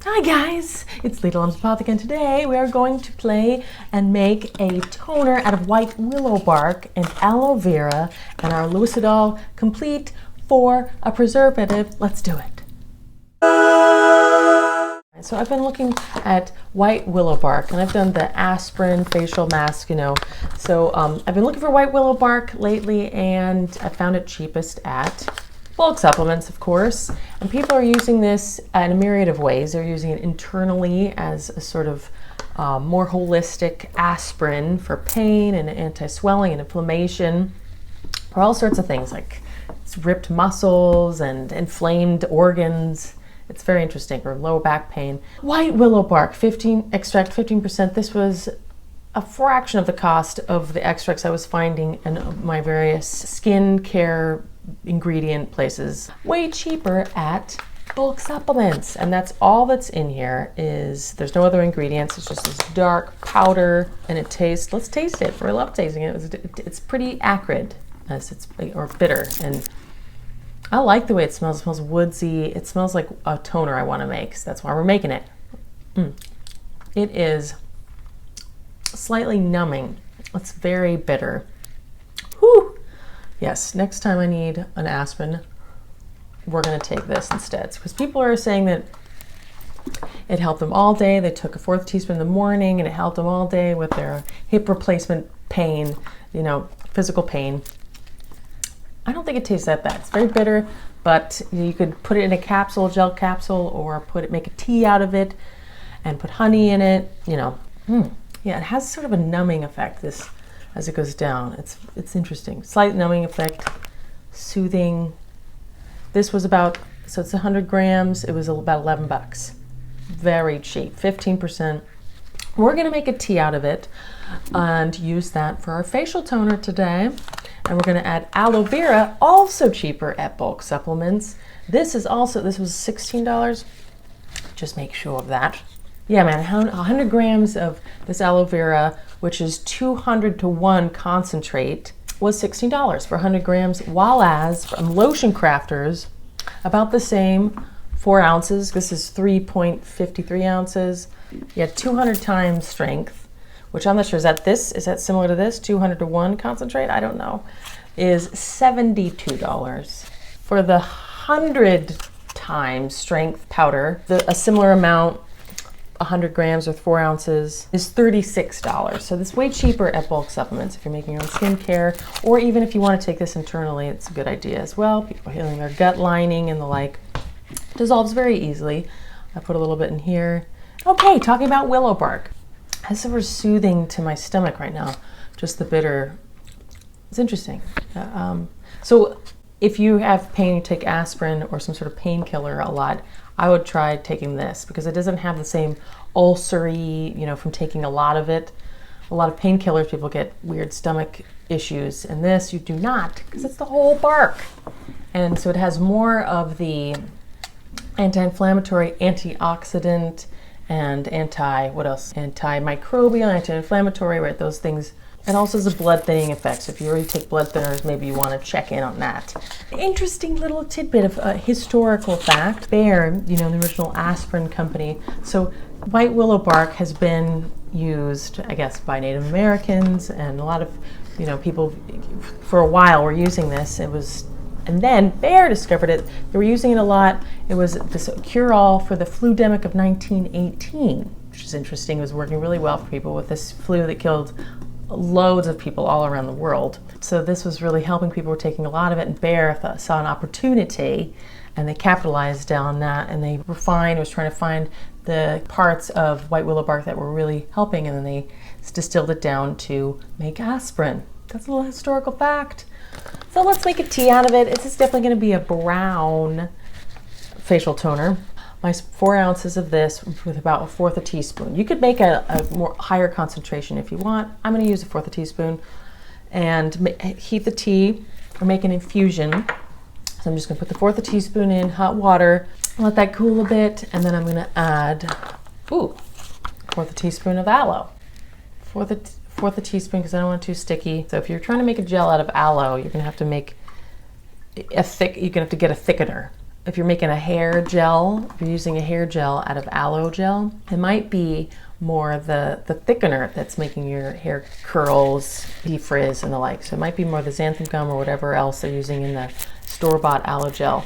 Hi guys, it's Little Apothec, and today we are going to play and make a toner out of white willow bark and aloe vera and our leuicidal complete for a preservative. Let's do it. So I've been looking at white willow bark, and I've done the aspirin facial mask, So I've been looking for white willow bark lately, and I found it cheapest at bulk supplements, of course. And people are using this in a myriad of ways. They're using it internally as a sort of more holistic aspirin for pain and anti-swelling and inflammation, for all sorts of things like ripped muscles and inflamed organs. It's very interesting, or lower back pain. White willow bark, extract 15%. This was a fraction of the cost of the extracts I was finding in my various skin care ingredient places. Way cheaper at bulk supplements. And that's all that's in here. There's no other ingredients. It's just this dark powder, and it tastes, let's taste it. I love tasting it. It's pretty acrid, or bitter. And I like the way it smells. It smells woodsy. It smells like a toner I want to make. So that's why we're making it. It is slightly numbing. It's very bitter. Whew. Yes, next time I need an aspirin, we're going to take this instead. Because people are saying that it helped them all day. They took a 1/4 teaspoon in the morning, and it helped them all day with their hip replacement pain, physical pain. I don't think it tastes that bad. It's very bitter, but you could put it in a capsule, gel capsule, or make a tea out of it and put honey in it. Yeah, it has sort of a numbing effect as it goes down. It's interesting. Slight numbing effect, soothing. This was so it's 100 grams. It was about $11. Very cheap, 15%. We're gonna make a tea out of it and use that for our facial toner today. And we're going to add aloe vera, also cheaper at bulk supplements. This was $16. Just make sure of that. Yeah, man, 100 grams of this aloe vera, which is 200 to 1 concentrate, was $16 for 100 grams, while as from Lotion Crafters, about the same, 4 ounces. This is 3.53 ounces. Yeah, 200 times strength, which I'm not sure, is that similar to this, 200 to 1 concentrate? I don't know, is $72. For the 100 times strength powder, a similar amount, 100 grams or 4 ounces, is $36. So this is way cheaper at bulk supplements if you're making your own skincare, or even if you want to take this internally, it's a good idea as well. People healing their gut lining and the like. It dissolves very easily. I put a little bit in here. Okay, talking about willow bark. It's sort of soothing to my stomach right now, just the bitter. It's interesting. So if you have pain, you take aspirin or some sort of painkiller a lot, I would try taking this because it doesn't have the same ulcery, from taking a lot of it. A lot of painkillers, people get weird stomach issues, and this you do not, because it's the whole bark. And so it has more of the anti-inflammatory, antioxidant, and antimicrobial, anti-inflammatory, right? Those things. It also has a blood thinning effect. So if you already take blood thinners, maybe you want to check in on that. Interesting little tidbit of historical fact. Bayer, the original aspirin company. So white willow bark has been used, I guess, by Native Americans, and a lot of, people for a while were using this. And then Bayer discovered it. They were using it a lot. It was this cure-all for the flu-demic of 1918, which is interesting. It was working really well for people with this flu that killed loads of people all around the world. So this was really helping people. Were taking a lot of it, and Bayer saw an opportunity, and they capitalized on that, and they was trying to find the parts of white willow bark that were really helping, and then they distilled it down to make aspirin. That's a little historical fact. So let's make a tea out of it. This is definitely going to be a brown facial toner. My 4 ounces of this with about 1/4 teaspoon. You could make a more higher concentration if you want. I'm going to use 1/4 teaspoon and heat the tea or make an infusion. So I'm just going to put the 1/4 teaspoon in hot water, let that cool a bit, and then I'm going to add 1/4 teaspoon of aloe. 1/4 teaspoon because I don't want it too sticky. So if you're trying to make a gel out of aloe, you're going to have to make you're going to have to get a thickener. if you're making a hair gel, if you're using a hair gel out of aloe gel, it might be more the thickener that's making your hair curls, defrizz, and the like. So it might be more the xanthan gum or whatever else they're using in the store-bought aloe gel.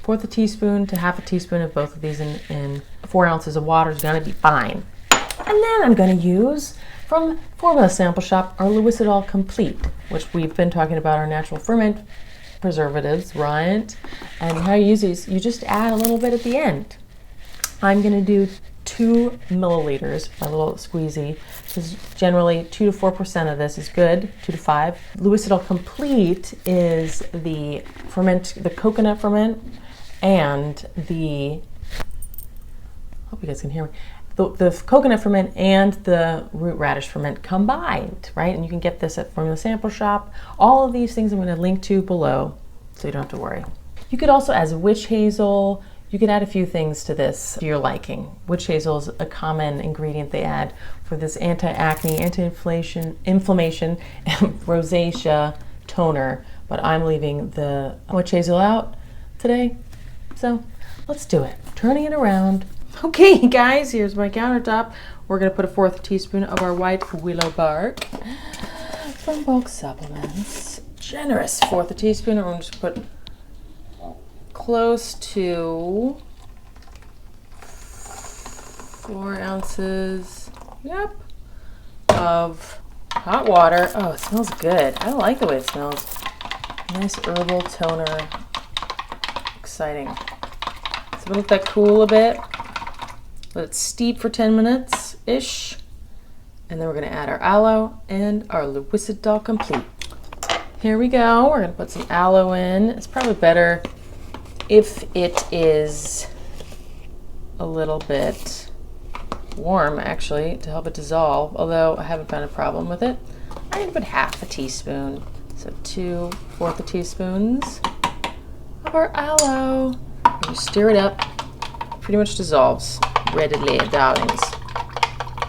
1/4 teaspoon to 1/2 teaspoon of both of these in 4 ounces of water is gonna be fine. And then I'm gonna use, from Formula Sample Shop, our Leuicidal Complete, which we've been talking about, our natural ferment preservatives, right? And how you use these, you just add a little bit at the end. I'm gonna do 2 milliliters, my little squeezy. Because generally 2 to 4% of this is good, 2 to 5. Leuicidal Complete is the ferment, the coconut ferment, and the, hope you guys can hear me, the coconut ferment and the root radish ferment combined, right? And you can get this at Formula Sample Shop. All of these things I'm going to link to below, so you don't have to worry. You could also add witch hazel. You could add a few things to this to your liking. Witch hazel is a common ingredient they add for this anti-acne, anti-inflammation, and rosacea toner, but I'm leaving the witch hazel out today. So let's do it. Turning it around. Okay, guys, here's my countertop. We're gonna put 1/4 teaspoon of our white willow bark from Bulk Supplements. Generous 1/4 teaspoon. We're gonna just put close to 4 ounces, yep, of hot water. Oh, it smells good. I like the way it smells. Nice herbal toner. Exciting. So we'll let that cool a bit. Let it steep for 10 minutes-ish. And then we're gonna add our aloe and our Leuicidal Complete. Here we go. We're gonna put some aloe in. It's probably better if it is a little bit warm, actually, to help it dissolve, although I haven't found a problem with it. I'm gonna put 1/2 teaspoon, so 2 1/4 teaspoons of our aloe. You stir it up, pretty much dissolves readily, darlings.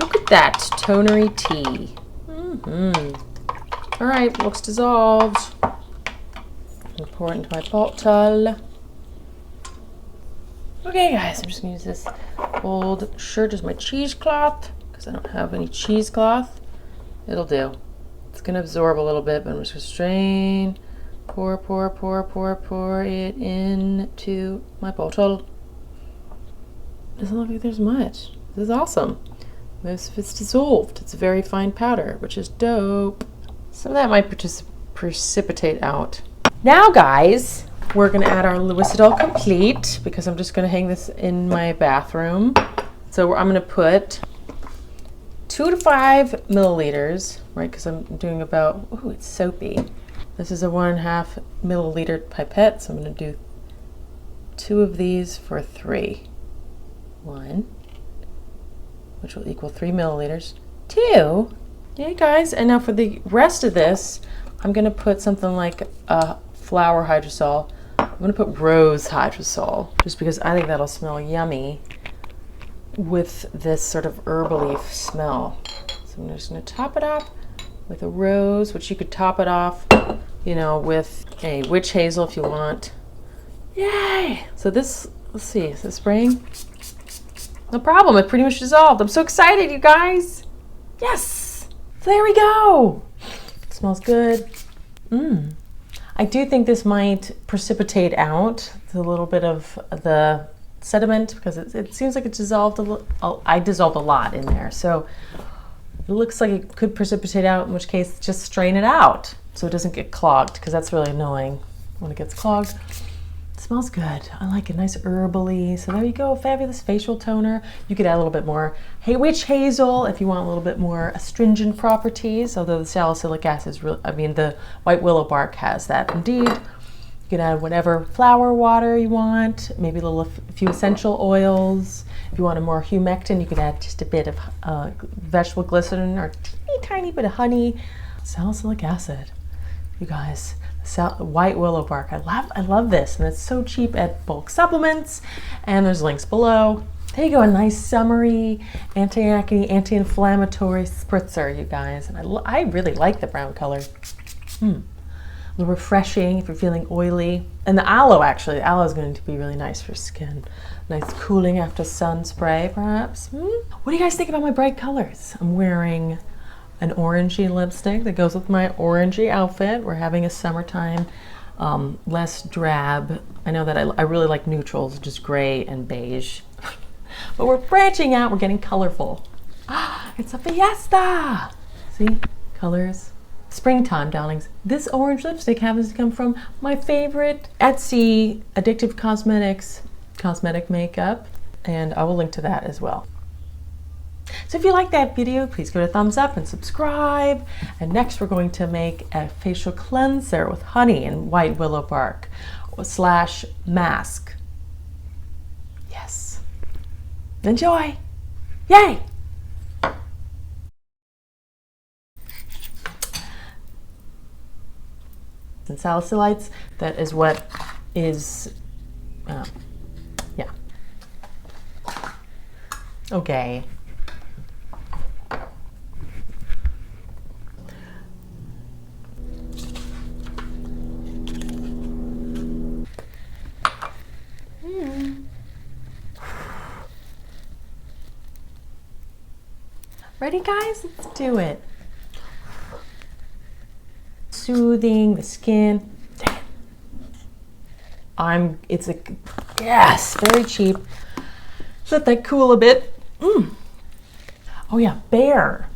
Look at that tonery tea. All right, looks dissolved. I'm gonna pour it into my bottle. Okay, guys, I'm just gonna use this old shirt as my cheesecloth because I don't have any cheesecloth. It'll do. It's gonna absorb a little bit, but I'm just gonna strain, pour it into my bottle. Doesn't look like there's much. This is awesome. It's dissolved. It's a very fine powder, which is dope. Some of that might precipitate out. Now, guys, we're gonna add our Leuicidal Complete because I'm just gonna hang this in my bathroom. So I'm gonna put 2 to 5 milliliters, right? Because I'm doing about, ooh, it's soapy. This is a 1.5 milliliter pipette, so I'm gonna do 2 of these for 3. 1, which will equal 3 milliliters. 2, yeah, guys. And now for the rest of this, I'm gonna put something like a flower hydrosol. I'm gonna put rose hydrosol, just because I think that'll smell yummy with this sort of herbally smell. So I'm just gonna top it off with a rose, which you could top it off, you know, with a witch hazel if you want. Yay! So this, let's see, is it spraying? No problem, it pretty much dissolved. I'm so excited, you guys. Yes, so there we go. It smells good. I do think this might precipitate out a little bit of the sediment because it seems like it dissolved a little. I dissolved a lot in there, so it looks like it could precipitate out, in which case just strain it out so it doesn't get clogged, because that's really annoying when it gets clogged. It smells good. I like it, nice herbally. So there you go, fabulous facial toner. You could add a little bit more witch hazel if you want a little bit more astringent properties, although the salicylic acid is really, I mean, the white willow bark has that indeed. You can add whatever flower water you want, maybe a few essential oils. If you want a more humectant, you could add just a bit of vegetable glycerin or a teeny tiny bit of honey. Salicylic acid, you guys. White willow bark. I love this, and it's so cheap at Bulk Supplements, and there's links below. There you go, a nice summery anti-acne, anti-inflammatory spritzer, you guys. And I really like the brown color. refreshing if you're feeling oily. And the aloe, actually, the aloe is going to be really nice for skin. Nice cooling after sun spray, perhaps. What do you guys think about my bright colors? I'm wearing an orangey lipstick that goes with my orangey outfit. We're having a summertime, less drab. I know that I really like neutrals, just gray and beige. But we're branching out, we're getting colorful. It's a fiesta! See, colors. Springtime, darlings. This orange lipstick happens to come from my favorite Etsy Addictive Cosmetics cosmetic makeup, and I will link to that as well. So if you like that video, please give it a thumbs up and subscribe. And next we're going to make a facial cleanser with honey and white willow bark / mask. Yes. Enjoy! Yay! And salicylites, that is what is, yeah. Okay. Ready, guys? Let's do it. Soothing the skin. It's a, yes, very cheap. Let that cool a bit. Oh yeah, Bare.